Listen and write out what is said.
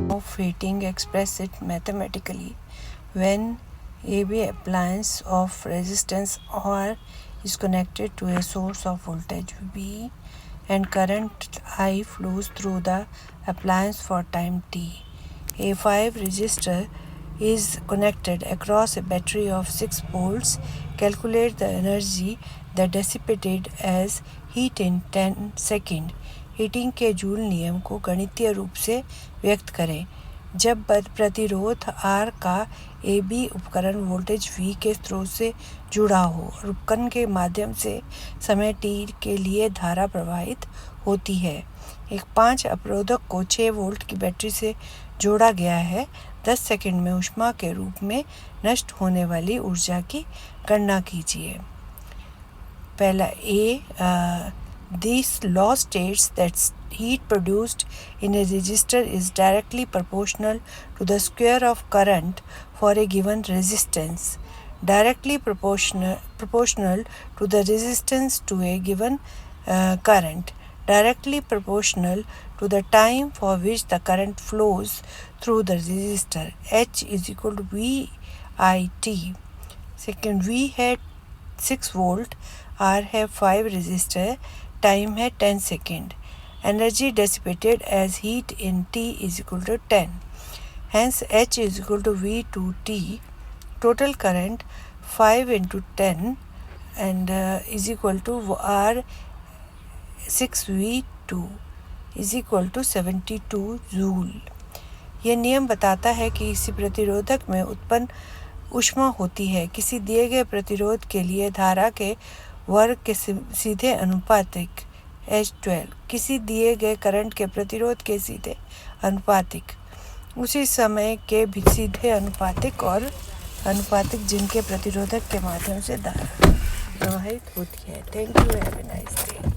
Of heating, express it mathematically. When AB appliance of resistance R is connected to a source of voltage V and current I flows through the appliance for time t. A 5 resistor is connected across a battery of 6 volts. Calculate the energy that dissipated as heat in 10 second. Heating के joule नियम को गणितीय रूप से व्यक्त करें. जब प्रतिरोध R का AB उपकरण वोल्टेज V के स्रोत से जुड़ा हो और उपकरण के माध्यम से समय t के लिए धारा प्रवाहित होती है. एक 5 अवरोधक को 6 वोल्ट की बैटरी से जोड़ा गया है. 10 सेकंड में ऊष्मा के रूप में नष्ट होने वाली ऊर्जा की गणना कीजिए. पहला A, this law states that heat produced in a resistor is directly proportional to the square of current for a given resistance. Directly proportional to the resistance to a given current. Directly proportional to the time for which the current flows through the resistor. H is equal to VIT. Second, V है 6 volt, R है 5 resistor, time है 10 second. Energy dissipated as heat in T is equal to 10. Hence H is equal to V to T. Total current 5 into 10 and is equal to R 6V2 is equal to 72 joule. यह नियम बताता है कि किसी प्रतिरोधक में उत्पन्न ऊष्मा होती है किसी दिए गए प्रतिरोध के लिए धारा के वर्ग के सीधे अनुपातिक. H12 किसी दिए गए करंट के प्रतिरोध के सीधे अनुपातिक. उसी समय के भी सीधे अनुपातिक और अनुपातिक जिनके प्रतिरोधक के माध्यम से धारा प्रवाहित होती है. Thank you. Have a nice day.